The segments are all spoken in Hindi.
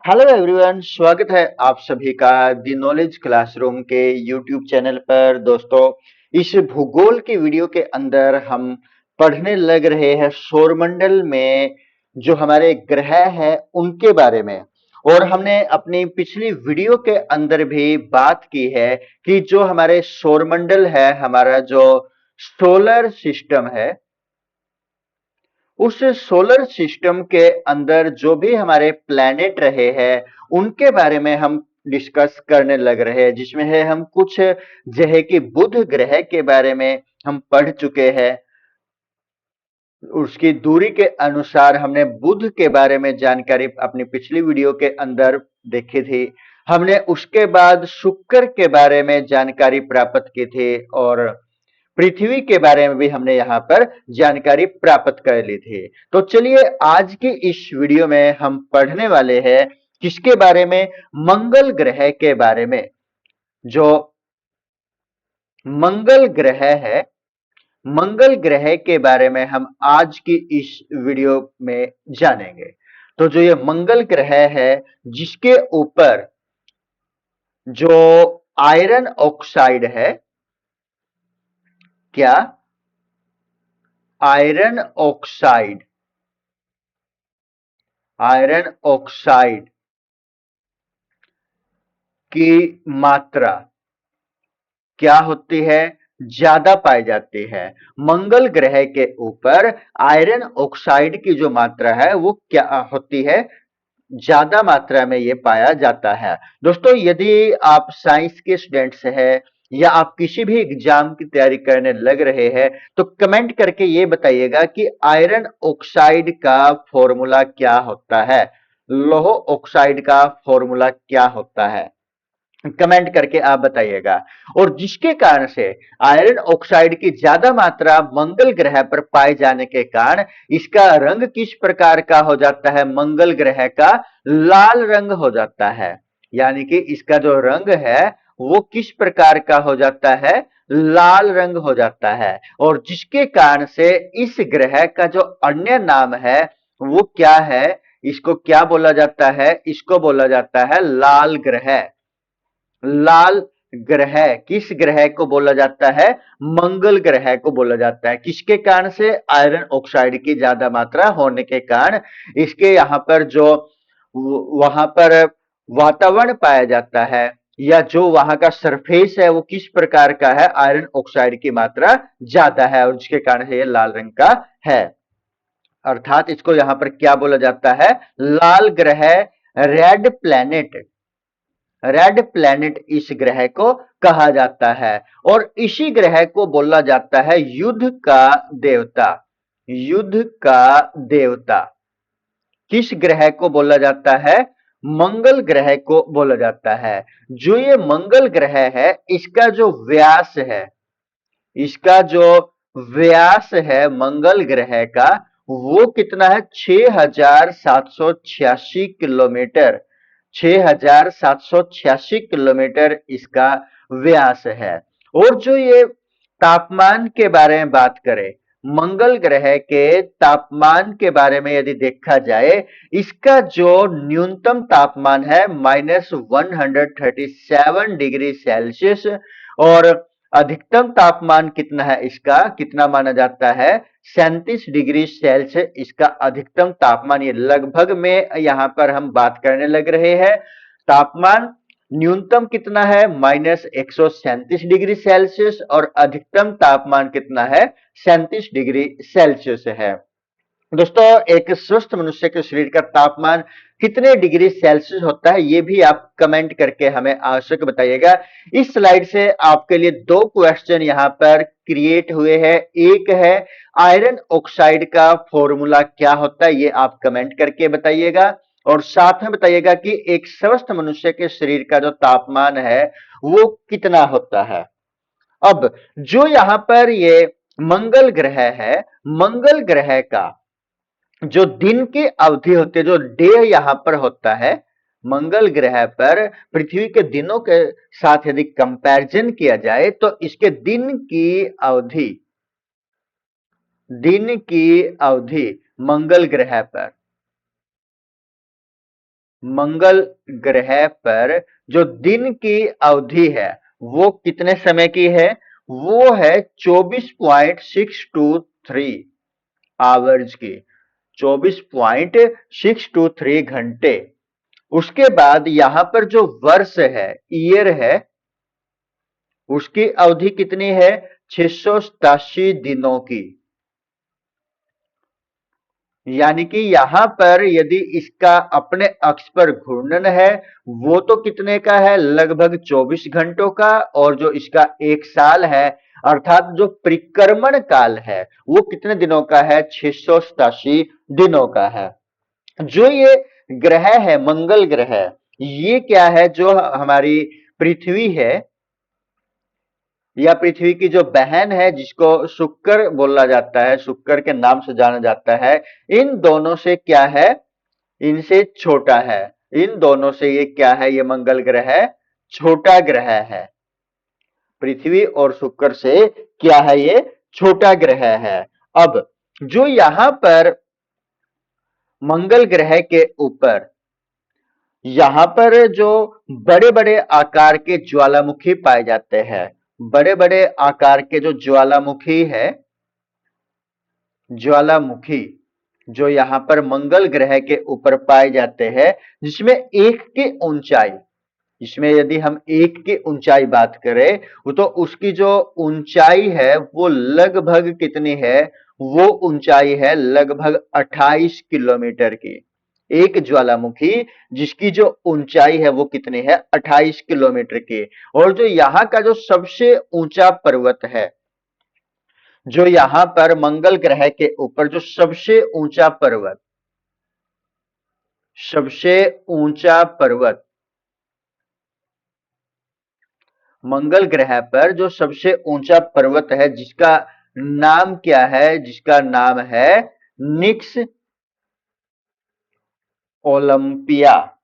हेलो एवरीवन, स्वागत है आप सभी का दी नॉलेज क्लासरूम के यूट्यूब चैनल पर। दोस्तों, इस भूगोल के वीडियो के अंदर हम पढ़ने लग रहे हैं सौरमंडल में जो हमारे ग्रह हैं उनके बारे में। और हमने अपनी पिछली वीडियो के अंदर भी बात की है कि जो हमारे सौरमंडल है, हमारा जो सोलर सिस्टम है, उस सोलर सिस्टम के अंदर जो भी हमारे प्लैनेट रहे हैं उनके बारे में हम डिस्कस करने लग रहे हैं, जिसमें है हम कुछ जैसे कि बुध ग्रह के बारे में हम पढ़ चुके हैं। उसकी दूरी के अनुसार हमने बुध के बारे में जानकारी अपनी पिछली वीडियो के अंदर देखी थी। हमने उसके बाद शुक्र के बारे में जानकारी प्राप्त की थी और पृथ्वी के बारे में भी हमने यहाँ पर जानकारी प्राप्त कर ली थी। तो चलिए आज की इस वीडियो में हम पढ़ने वाले हैं किसके बारे में? मंगल ग्रह के बारे में। जो मंगल ग्रह है, मंगल ग्रह के बारे में हम आज की इस वीडियो में जानेंगे। तो जो ये मंगल ग्रह है, जिसके ऊपर जो आयरन ऑक्साइड है, क्या आयरन ऑक्साइड, आयरन ऑक्साइड की मात्रा क्या होती है? ज्यादा पाई जाती है। मंगल ग्रह के ऊपर आयरन ऑक्साइड की जो मात्रा है वो क्या होती है? ज्यादा मात्रा में ये पाया जाता है। दोस्तों, यदि आप साइंस के स्टूडेंट्स हैं या आप किसी भी एग्जाम की तैयारी करने लग रहे हैं तो कमेंट करके ये बताइएगा कि आयरन ऑक्साइड का फॉर्मूला क्या होता है, लौह ऑक्साइड का फॉर्मूला क्या होता है। कमेंट करके आप बताइएगा। और जिसके कारण से आयरन ऑक्साइड की ज्यादा मात्रा मंगल ग्रह पर पाए जाने के कारण इसका रंग किस प्रकार का हो जाता है? मंगल ग्रह का लाल रंग हो जाता है। यानी कि इसका जो रंग है वो किस प्रकार का हो जाता है? लाल रंग हो जाता है। और जिसके कारण से इस ग्रह का जो अन्य नाम है वो क्या है? इसको क्या बोला जाता है? इसको बोला जाता है लाल ग्रह। लाल ग्रह किस ग्रह को बोला जाता है? मंगल ग्रह को बोला जाता है। किसके कारण से? आयरन ऑक्साइड की ज्यादा मात्रा होने के कारण इसके यहाँ पर जो वहां पर वातावरण पाया जाता है या जो वहां का सरफेस है वो किस प्रकार का है? आयरन ऑक्साइड की मात्रा ज्यादा है और जिसके कारण से ये लाल रंग का है। अर्थात इसको यहाँ पर क्या बोला जाता है? लाल ग्रह, रेड प्लैनेट। रेड प्लैनेट इस ग्रह को कहा जाता है। और इसी ग्रह को बोला जाता है युद्ध का देवता। युद्ध का देवता किस ग्रह को बोला जाता है? मंगल ग्रह को बोला जाता है। जो ये मंगल ग्रह है इसका जो व्यास है, इसका जो व्यास है मंगल ग्रह का, वो कितना है? 6786 किलोमीटर। 6786 किलोमीटर इसका व्यास है। और जो ये तापमान के बारे में बात करें, मंगल ग्रह के तापमान के बारे में यदि देखा जाए, इसका जो न्यूनतम तापमान है -137 डिग्री सेल्सियस। और अधिकतम तापमान कितना है इसका? कितना माना जाता है? 37 डिग्री सेल्सियस इसका अधिकतम तापमान। ये लगभग में यहां पर हम बात करने लग रहे हैं। तापमान न्यूनतम कितना है? -137 डिग्री सेल्सियस और अधिकतम तापमान कितना है? 37 डिग्री सेल्सियस है। दोस्तों, एक स्वस्थ मनुष्य के शरीर का तापमान कितने डिग्री सेल्सियस होता है ये भी आप कमेंट करके हमें आवश्यक बताइएगा। इस स्लाइड से आपके लिए दो क्वेश्चन यहाँ पर क्रिएट हुए हैं। एक है आयरन ऑक्साइड का फॉर्मूला क्या होता है, ये आप कमेंट करके बताइएगा। और साथ में बताइएगा कि एक स्वस्थ मनुष्य के शरीर का जो तापमान है वो कितना होता है। अब जो यहाँ पर ये मंगल ग्रह है, मंगल ग्रह का जो दिन की अवधि होती है, जो डे यहां पर होता है मंगल ग्रह पर, पृथ्वी के दिनों के साथ यदि कंपैरिजन किया जाए तो इसके दिन की अवधि, दिन की अवधि मंगल ग्रह पर, मंगल ग्रह पर जो दिन की अवधि है वो कितने समय की है? वो है 24.623 आवर्स की, 24.623 घंटे। उसके बाद यहां पर जो वर्ष है, ईयर है, उसकी अवधि कितनी है? 687 दिनों की। यानी कि यहां पर यदि इसका अपने अक्ष पर घूर्णन है वो तो कितने का है? लगभग 24 घंटों का। और जो इसका एक साल है अर्थात जो परिक्रमण काल है वो कितने दिनों का है? 687 दिनों का है। जो ये ग्रह है, मंगल ग्रह, ये क्या है? जो हमारी पृथ्वी है या पृथ्वी की जो बहन है जिसको शुक्र बोला जाता है, शुक्र के नाम से जाना जाता है, इन दोनों से क्या है? इनसे छोटा है। इन दोनों से ये क्या है? ये मंगल ग्रह छोटा ग्रह है। पृथ्वी और शुक्र से क्या है? ये छोटा ग्रह है। अब जो यहां पर मंगल ग्रह के ऊपर यहां पर जो बड़े बड़े आकार के ज्वालामुखी पाए जाते हैं, बड़े बड़े आकार के जो ज्वालामुखी है, ज्वालामुखी जो यहां पर मंगल ग्रह के ऊपर पाए जाते हैं, जिसमें एक की ऊंचाई, इसमें यदि हम एक की ऊंचाई बात करें तो उसकी जो ऊंचाई है वो लगभग कितनी है? वो ऊंचाई है लगभग 28 किलोमीटर की। एक ज्वालामुखी जिसकी जो ऊंचाई है वो कितनी है? 28 किलोमीटर की। और जो यहाँ का जो सबसे ऊंचा पर्वत है, जो यहाँ पर मंगल ग्रह के ऊपर जो सबसे ऊंचा पर्वत, सबसे ऊंचा पर्वत, मंगल ग्रह पर जो सबसे ऊंचा पर्वत है जिसका नाम क्या है? जिसका नाम है निक्स ओलंपिया।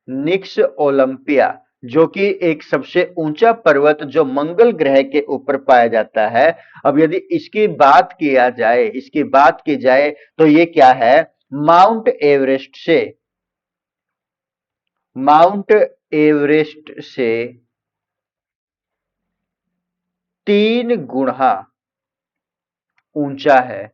निक्स ओलंपिया, जो कि एक सबसे ऊंचा पर्वत जो मंगल ग्रह के ऊपर पाया जाता है। अब यदि इसकी बात किया जाए, इसकी बात की जाए तो ये क्या है? माउंट एवरेस्ट से, माउंट एवरेस्ट से 3 गुना ऊंचा है।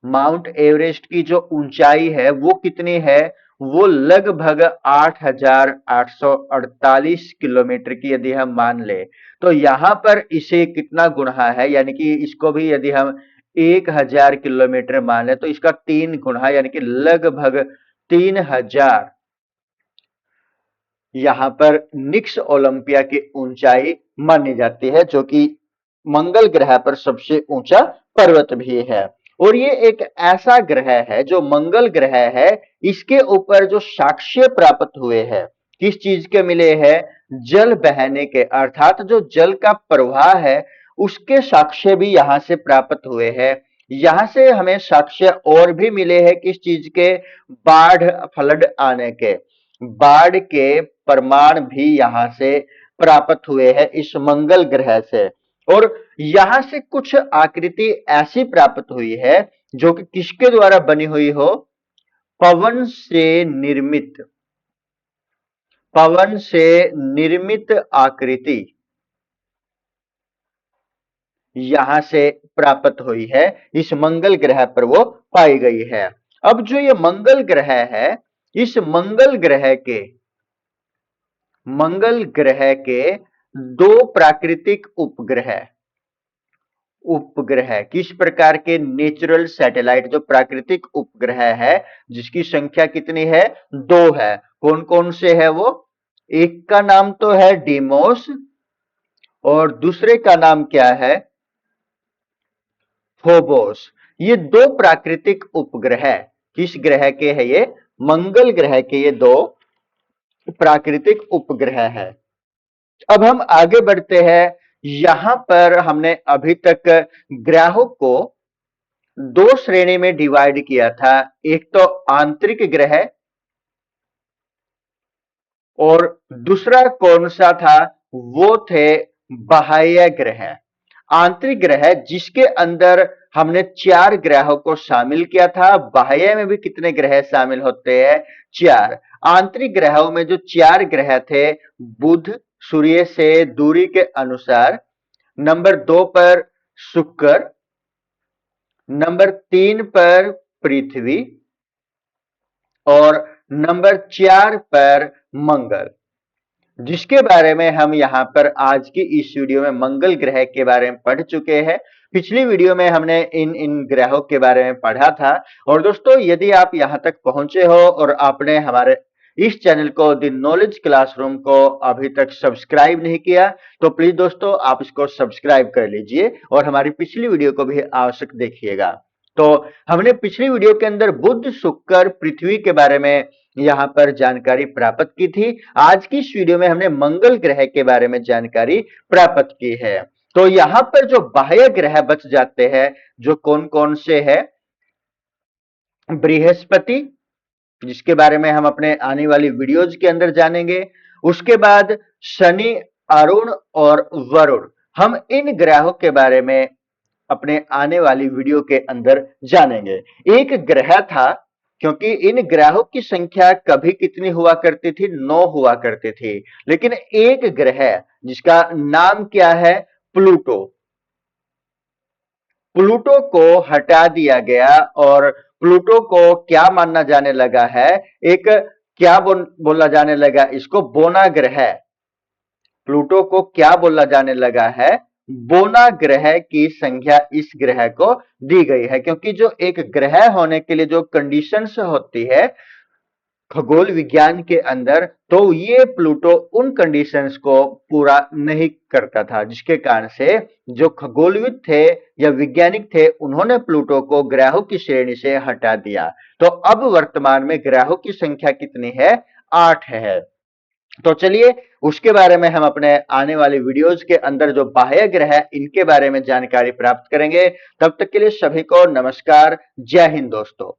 माउंट एवरेस्ट की जो ऊंचाई है वो कितनी है? वो लगभग 8,848 किलोमीटर की यदि हम मान ले तो यहां पर इसे कितना गुना है? यानी कि इसको भी यदि हम 1,000 किलोमीटर मान ले तो इसका 3 गुना, यानी कि लगभग 3,000 यहाँ पर निक्स ओलंपिया की ऊंचाई मानी जाती है, जो कि मंगल ग्रह पर सबसे ऊंचा पर्वत भी है। और ये एक ऐसा ग्रह है जो मंगल ग्रह है, इसके ऊपर जो साक्ष्य प्राप्त हुए हैं, किस चीज के मिले हैं? जल बहने के, अर्थात जो जल का प्रवाह है उसके साक्ष्य भी यहां से प्राप्त हुए हैं। यहां से हमें साक्ष्य और भी मिले हैं किस चीज के? बाढ़, फ्लड आने के, बाढ़ के प्रमाण भी यहां से प्राप्त हुए हैं इस मंगल ग्रह से। और यहां से कुछ आकृति ऐसी प्राप्त हुई है जो कि किसके द्वारा बनी हुई हो? पवन से निर्मित, पवन से निर्मित आकृति यहां से प्राप्त हुई है, इस मंगल ग्रह पर वो पाई गई है। अब जो ये मंगल ग्रह है, इस मंगल ग्रह के दो प्राकृतिक उपग्रह, उपग्रह किस प्रकार के? नेचुरल सैटेलाइट, जो प्राकृतिक उपग्रह है जिसकी संख्या कितनी है? 2 है। कौन कौन से है वो? एक का नाम तो है डीमोस और दूसरे का नाम क्या है? फोबोस। ये दो प्राकृतिक उपग्रह किस ग्रह के हैं? ये मंगल ग्रह के ये दो प्राकृतिक उपग्रह है। अब हम आगे बढ़ते हैं। यहां पर हमने अभी तक ग्रहों को दो श्रेणी में डिवाइड किया था। एक तो आंतरिक ग्रह और दूसरा कौन सा था? वो थे बाह्य ग्रह। आंतरिक ग्रह जिसके अंदर हमने 4 ग्रहों को शामिल किया था। बाह्य में भी कितने ग्रह शामिल होते हैं? 4। आंतरिक ग्रहों में जो 4 ग्रह थे, बुध सूर्य से दूरी के अनुसार, नंबर 2 पर शुक्र, नंबर 3 पर पृथ्वी और नंबर 4 पर मंगल, जिसके बारे में हम यहाँ पर आज की इस वीडियो में मंगल ग्रह के बारे में पढ़ चुके हैं। पिछली वीडियो में हमने इन इन ग्रहों के बारे में पढ़ा था। और दोस्तों, यदि आप यहाँ तक पहुंचे हो और आपने हमारे इस चैनल को द नॉलेज क्लासरूम को अभी तक सब्सक्राइब नहीं किया, तो प्लीज दोस्तों आप इसको सब्सक्राइब कर लीजिए और हमारी पिछली वीडियो को भी आवश्यक देखिएगा। तो हमने पिछली वीडियो के अंदर बुध शुक्र पृथ्वी के बारे में यहाँ पर जानकारी प्राप्त की थी। आज की इस वीडियो में हमने मंगल ग्रह के बारे में जानकारी प्राप्त की है। तो यहाँ पर जो बाह्य ग्रह बच जाते हैं, जो कौन कौन से है? बृहस्पति, जिसके बारे में हम अपने आने वाली वीडियोज के अंदर जानेंगे। उसके बाद शनि, अरुण और वरुण, हम इन ग्रहों के बारे में अपने आने वाली वीडियो के अंदर जानेंगे। एक ग्रह था, क्योंकि इन ग्रहों की संख्या कभी कितनी हुआ करती थी? 9 हुआ करती थी। लेकिन एक ग्रह जिसका नाम क्या है? प्लूटो। प्लूटो को हटा दिया गया और प्लूटो को क्या माना जाने लगा है? एक क्या बोला जाने लगा इसको? बोना ग्रह। प्लूटो को क्या बोला जाने लगा है? बोना ग्रह की संज्ञा इस ग्रह को दी गई है, क्योंकि जो एक ग्रह होने के लिए जो कंडीशंस होती है खगोल विज्ञान के अंदर, तो ये प्लूटो उन कंडीशंस को पूरा नहीं करता था, जिसके कारण से जो खगोलविद थे या वैज्ञानिक थे, उन्होंने प्लूटो को ग्रहों की श्रेणी से हटा दिया। तो अब वर्तमान में ग्रहों की संख्या कितनी है? 8 है। तो चलिए उसके बारे में हम अपने आने वाली वीडियोज के अंदर जो बाह्य ग्रह है इनके बारे में जानकारी प्राप्त करेंगे। तब तक के लिए सभी को नमस्कार। जय हिंद दोस्तों।